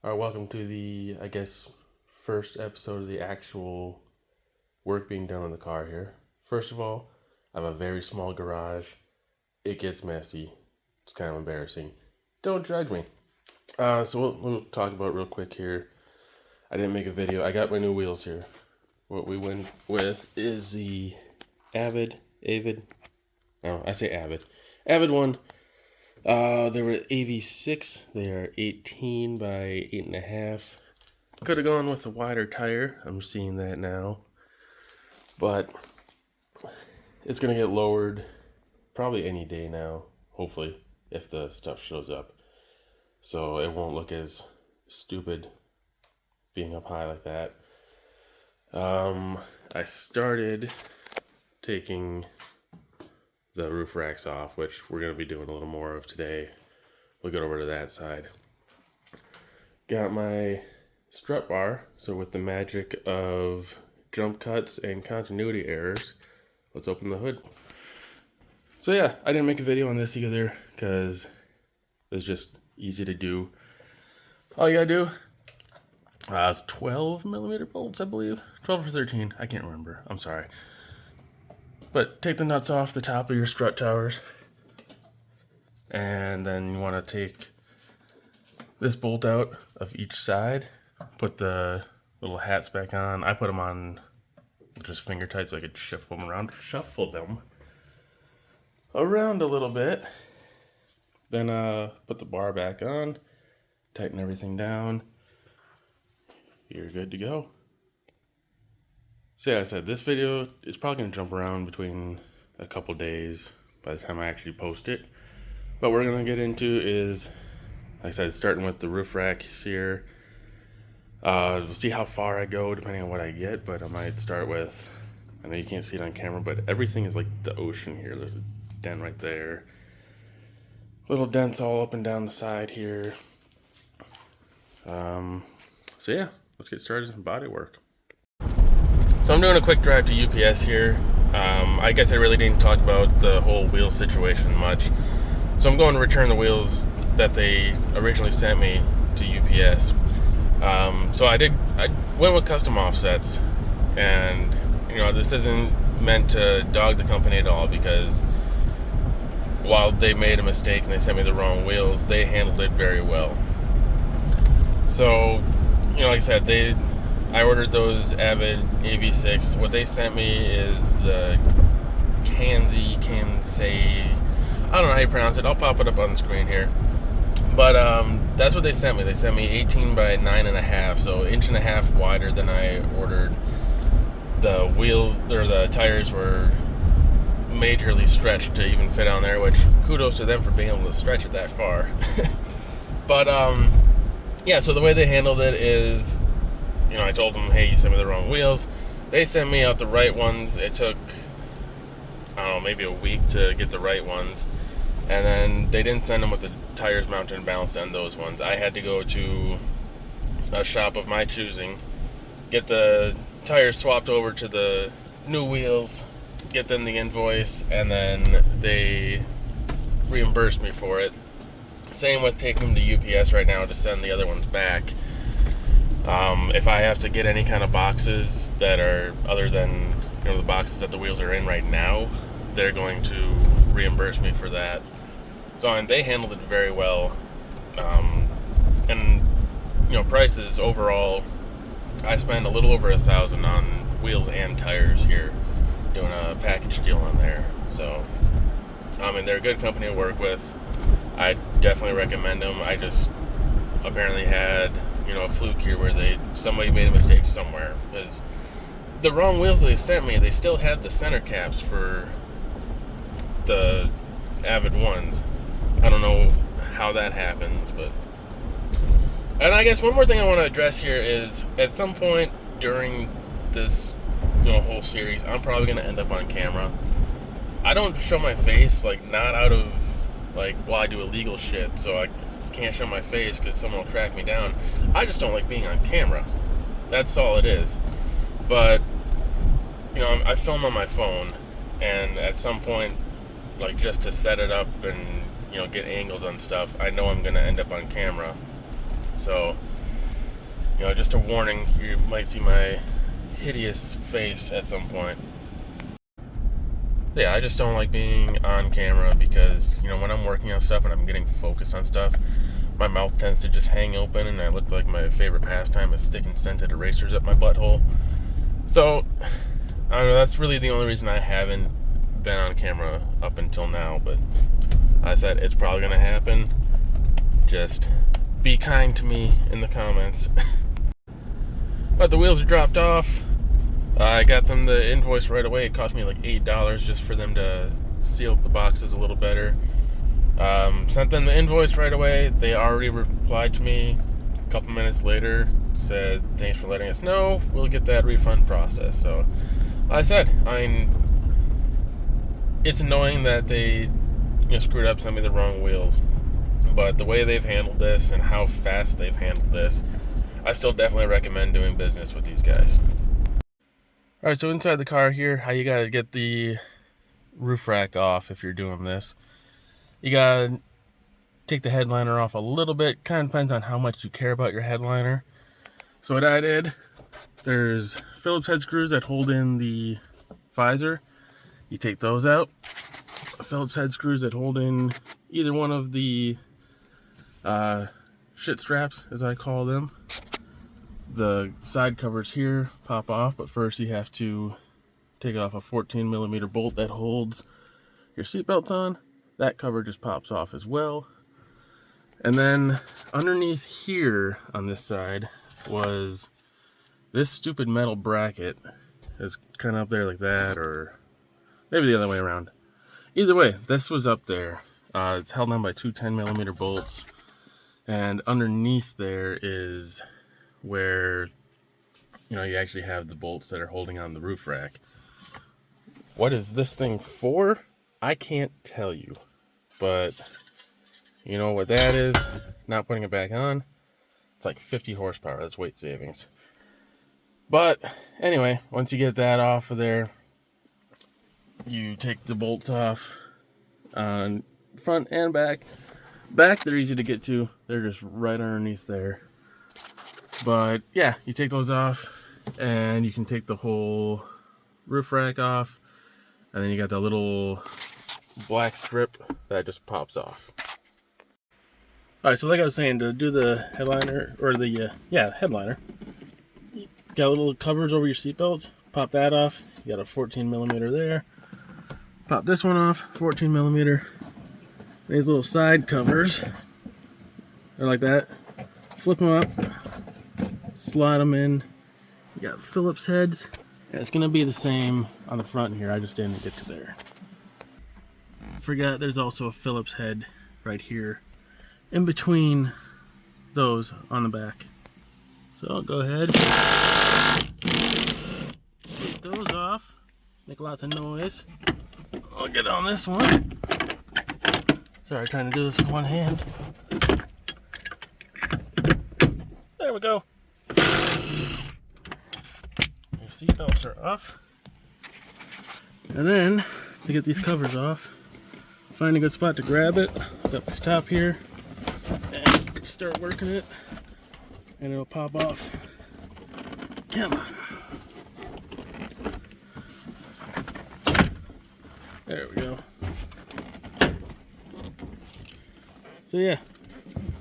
All right, welcome to the, I guess, first episode of the actual work being done on the car here. First of all, I have a very small garage. It gets messy. It's kind of embarrassing. Don't judge me. So we'll talk about it real quick here. I didn't make a video. I got my new wheels here. What we went with is the Avid one. They were AV6. They are 18 by 8.5. Could have gone with a wider tire. I'm seeing that now. But it's going to get lowered probably any day now, hopefully, if the stuff shows up. So it won't look as stupid being up high like that. I started taking the roof racks off, which we're going to be doing a little more of today. We'll get over to that side. Got my strut bar, so with the magic of jump cuts and continuity errors, let's open the hood. So yeah, I didn't make a video on this either because it's just easy to do. All you gotta do, it's 12 millimeter bolts, I believe. 12 or 13, I can't remember. I'm sorry. But take the nuts off the top of your strut towers. And then you want to take this bolt out of each side. Put the little hats back on. I put them on just finger tight so I could shuffle them around a little bit. Then put the bar back on. Tighten everything down. You're good to go. So yeah, I said this video is probably going to jump around between a couple days by the time I actually post it. What we're going to get into is, like I said, starting with the roof racks here. We'll see how far I go depending on what I get, but I might start with, I know you can't see it on camera, but everything is like the ocean here. There's a dent right there. Little dents all up and down the side here. So yeah, let's get started with some body work. So I'm doing a quick drive to UPS here. I guess I really didn't talk about the whole wheel situation much. So I'm going to return the wheels that they originally sent me to UPS. So I went with custom offsets, and this isn't meant to dog the company at all, because while they made a mistake and they sent me the wrong wheels, they handled it very well. So, like I said, I ordered those Avid AV6. What they sent me is the Kansai, I don't know how you pronounce it. I'll pop it up on the screen here. But that's what they sent me. They sent me 18 by 9.5, so 1.5 inches wider than I ordered. The wheels, or the tires, were majorly stretched to even fit on there, which kudos to them for being able to stretch it that far. But yeah, so the way they handled it is, I told them, hey, you sent me the wrong wheels. They sent me out the right ones. It took, I don't know, maybe a week to get the right ones. And then they didn't send them with the tires mounted and balanced on those ones. I had to go to a shop of my choosing, get the tires swapped over to the new wheels, get them the invoice, and then they reimbursed me for it. Same with taking them to UPS right now to send the other ones back. If I have to get any kind of boxes that are other than the boxes that the wheels are in right now, they're going to reimburse me for that. So they handled it very well. And prices overall, I spend a little over $1,000 on wheels and tires here, doing a package deal on there. So they're a good company to work with. I definitely recommend them. I just apparently had a fluke here where somebody made a mistake somewhere, because the wrong wheels they sent me, they still had the center caps for the Avid ones. I don't know how that happens, but... And I guess one more thing I want to address here is, at some point during this whole series, I'm probably going to end up on camera. I don't show my face, not out of I do illegal shit, so I can't show my face because someone will track me down. I just don't like being on camera. That's all it is. But I film on my phone, and at some point, just to set it up and get angles on stuff, I know I'm gonna end up on camera. So You know, just a warning, you might see my hideous face at some point. Yeah, I just don't like being on camera because, you know, when I'm working on stuff and I'm getting focused on stuff, my mouth tends to just hang open, and I look like my favorite pastime is sticking scented erasers up my butthole. So, I don't know, that's really the only reason I haven't been on camera up until now, but I said it's probably going to happen. Just be kind to me in the comments. But the wheels are dropped off. I got them the invoice right away. It cost me like $8 just for them to seal the boxes a little better. Sent them the invoice right away. They already replied to me a couple minutes later. Said, thanks for letting us know. We'll get that refund process. So I said, it's annoying that they screwed up, sent me the wrong wheels. But the way they've handled this and how fast they've handled this, I still definitely recommend doing business with these guys. Alright, so inside the car here, how you gotta get the roof rack off if you're doing this. You gotta take the headliner off a little bit. Kind of depends on how much you care about your headliner. So what I did, there's Phillips head screws that hold in the visor. You take those out. Phillips head screws that hold in either one of the shit straps, as I call them. The side covers here pop off, but first you have to take off a 14mm bolt that holds your seatbelts on. That cover just pops off as well. And then underneath here on this side was this stupid metal bracket. It's kind of up there like that, or maybe the other way around. Either way, this was up there. It's held on by two 10mm bolts, and underneath there is where you actually have the bolts that are holding on the roof rack. What is this thing for? I can't tell you, but you know what that is. Not putting it back on. It's like 50 horsepower. That's weight savings. But anyway, once you get that off of there, you take the bolts off on front and back. Back, they're easy to get to. They're just right underneath there. But yeah, you take those off, and you can take the whole roof rack off, and then you got that little black strip that just pops off. Alright, so like I was saying, to do the headliner, or the headliner, you got little covers over your seatbelts. Pop that off. You got a 14mm there. Pop this one off, 14mm. These little side covers, they're like that. Flip them up, slide them in. You got Phillips heads, and it's gonna be the same on the front here. I just didn't get to there. Forgot there's also a Phillips head right here in between those on the back. So I'll go ahead, take those off, make lots of noise. I'll get on this one. Sorry, trying to do this with one hand. There we go. Your seatbelts are off. And then, to get these covers off, find a good spot to grab it up the top here and start working it, and it'll pop off. Come on. There we go. So yeah,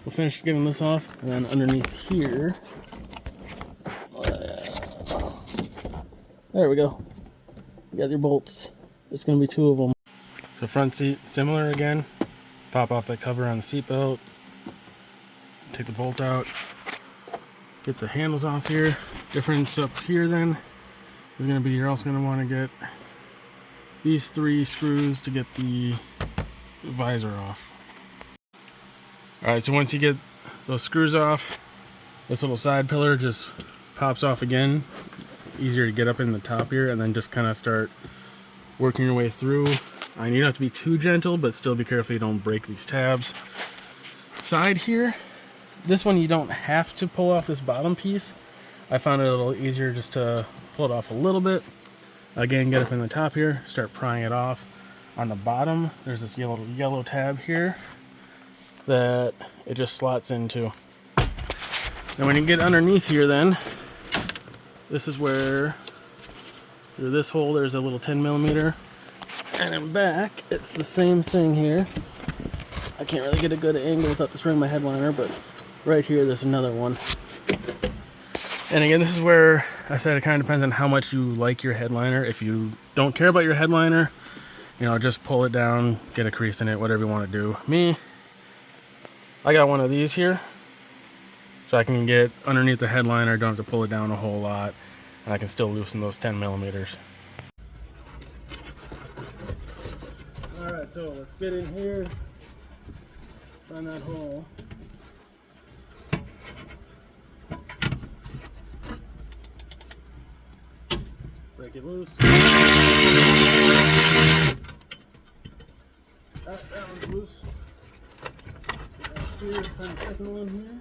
we'll finish getting this off, and then underneath here, there we go. You got your bolts. There's gonna be two of them. So front seat, similar again. Pop off that cover on the seatbelt. Take the bolt out. Get the handles off here. Difference up here then is gonna be you're also gonna want to get these 3 screws to get the visor off. Alright, so once you get those screws off, this little side pillar just pops off again. Easier to get up in the top here, and then just kind of start working your way through. You don't have to be too gentle, but still be careful you don't break these tabs. Side here, this one you don't have to pull off this bottom piece. I found it a little easier just to pull it off a little bit. Again, get up in the top here, start prying it off. On the bottom, there's this yellow tab here that it just slots into. And when you get underneath here, then this is where through this hole there's a little 10mm, and in back it's the same thing here. I can't really get a good angle without destroying my headliner, but right here there's another one. And again, this is where I said it kind of depends on how much you like your headliner. If you don't care about your headliner, you know, just pull it down, get a crease in it, whatever you want to do. Me, I got one of these here, so I can get underneath the headliner, don't have to pull it down a whole lot, and I can still loosen those 10mm. Alright, so let's get in here, find that hole. Break it loose. That one's loose. Let's get back here, find the second one here.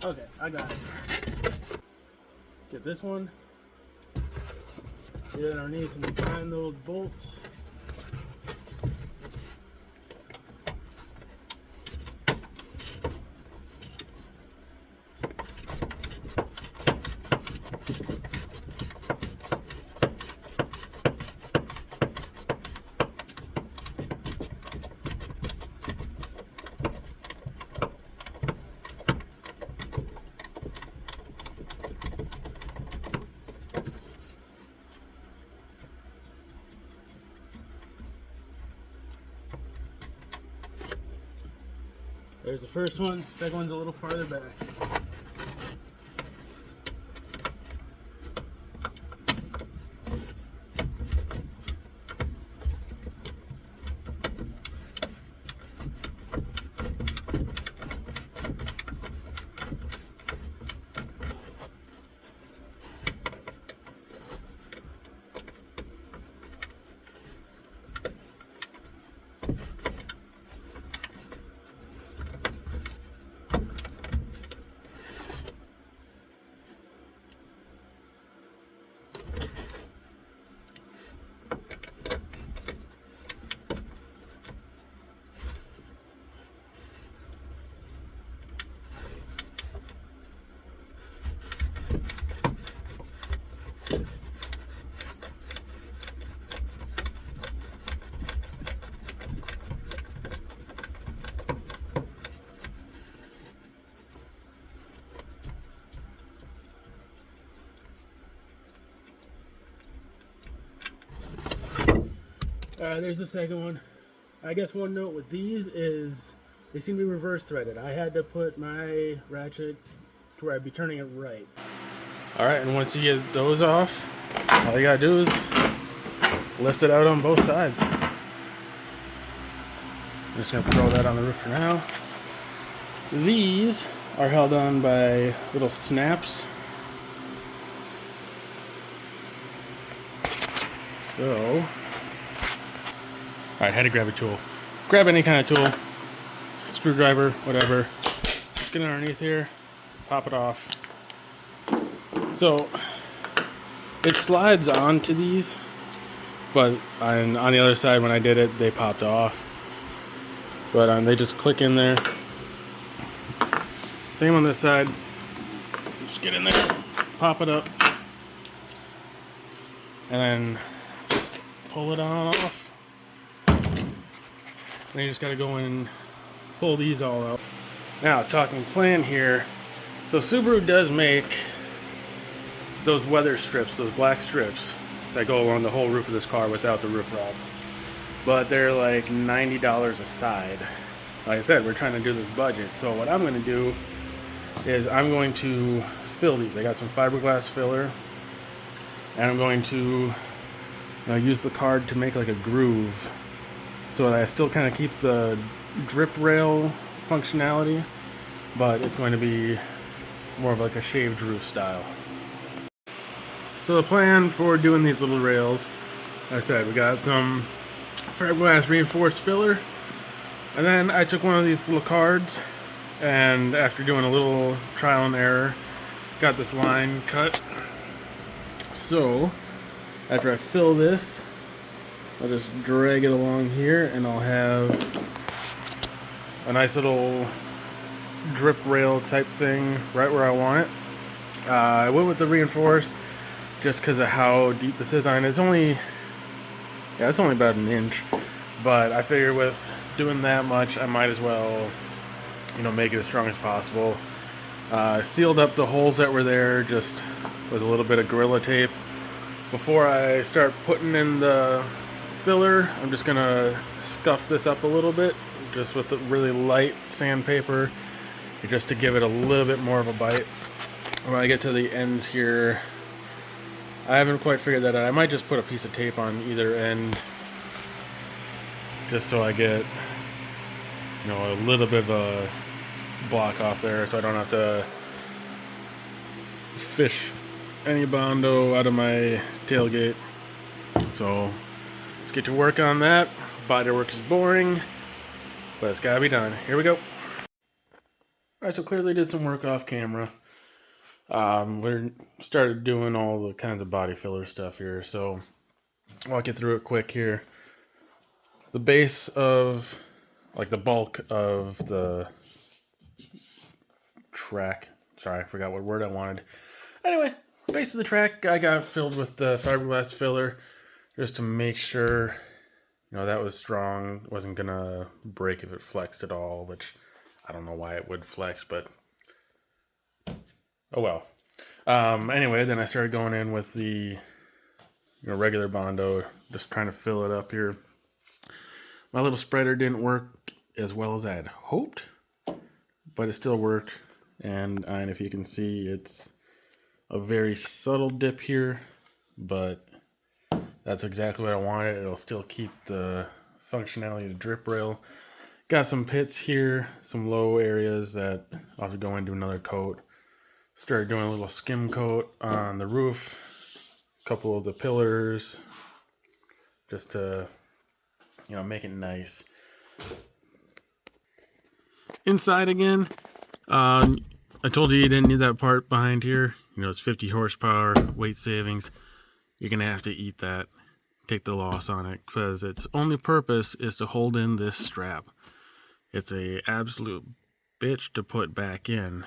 Okay, I got it. Get this one. Get it underneath and find those bolts. There's the first one, second one's a little farther back. There's the second one. I guess one note with these is they seem to be reverse threaded. I had to put my ratchet to where I'd be turning it right. Alright, and once you get those off, all you gotta do is lift it out on both sides. I'm just gonna throw that on the roof for now. These are held on by little snaps. So, alright, had to grab a tool. Grab any kind of tool, screwdriver, whatever. Just get underneath here, pop it off. So, it slides onto these, but on the other side when I did it, they popped off. But they just click in there. Same on this side. Just get in there, pop it up, and then pull it on off. Then you just gotta go and pull these all out. Now, talking plan here. So Subaru does make those weather strips, those black strips that go along the whole roof of this car without the roof racks. But they're like $90 a side. Like I said, we're trying to do this budget. So what I'm gonna do is I'm going to fill these. I got some fiberglass filler, and I'm going to use the card to make like a groove so that I still kind of keep the drip rail functionality, but it's going to be more of like a shaved roof style. So the plan for doing these little rails, like I said, we got some fiberglass reinforced filler, and then I took one of these little cards, and after doing a little trial and error, got this line cut. So after I fill this, I'll just drag it along here, and I'll have a nice little drip rail type thing right where I want it. I went with the reinforced just because of how deep this is. It's only about an inch, but I figure with doing that much, I might as well, make it as strong as possible. Sealed up the holes that were there just with a little bit of Gorilla Tape. Before I start putting in the filler, I'm just gonna scuff this up a little bit, just with the really light sandpaper, just to give it a little bit more of a bite. When I get to the ends here, I haven't quite figured that out. I might just put a piece of tape on either end, just so I get, a little bit of a block off there, so I don't have to fish any Bondo out of my tailgate. So let's get to work on that. Bodywork is boring, but it's gotta be done. Here we go. Alright, so clearly did some work off camera. We started doing all the kinds of body filler stuff here, so I'll walk you through it quick here. The base of, the bulk of the track, sorry, I forgot what word I wanted. Anyway, base of the track I got filled with the fiberglass filler just to make sure, that was strong, wasn't gonna break if it flexed at all, which I don't know why it would flex, but oh well. Anyway, then I started going in with the regular Bondo, just trying to fill it up here. My little spreader didn't work as well as I had hoped, but it still worked. And if you can see, it's a very subtle dip here, but that's exactly what I wanted. It'll still keep the functionality of the drip rail. Got some pits here, some low areas that I'll have to go into another coat. Started doing a little skim coat on the roof, a couple of the pillars, just to, make it nice. Inside again, I told you didn't need that part behind here. It's 50 horsepower, weight savings. You're going to have to eat that, take the loss on it, because its only purpose is to hold in this strap. It's a absolute bitch to put back in.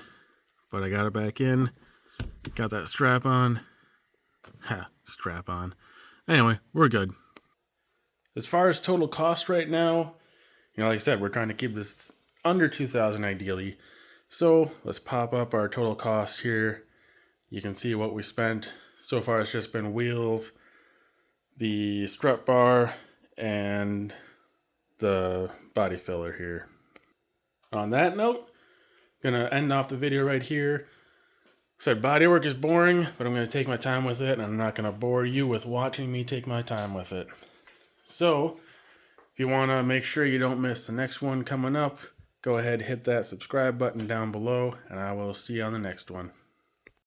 But I got it back in, got that strap on. Strap on. Anyway, we're good. As far as total cost right now, like I said, we're trying to keep this under $2,000 ideally. So let's pop up our total cost here. You can see what we spent. So far it's just been wheels, the strut bar, and the body filler here. On that note, gonna end off the video right here. Said bodywork is boring, but I'm gonna take my time with it, and I'm not gonna bore you with watching me take my time with it. So, if you wanna make sure you don't miss the next one coming up, go ahead, hit that subscribe button down below, and I will see you on the next one.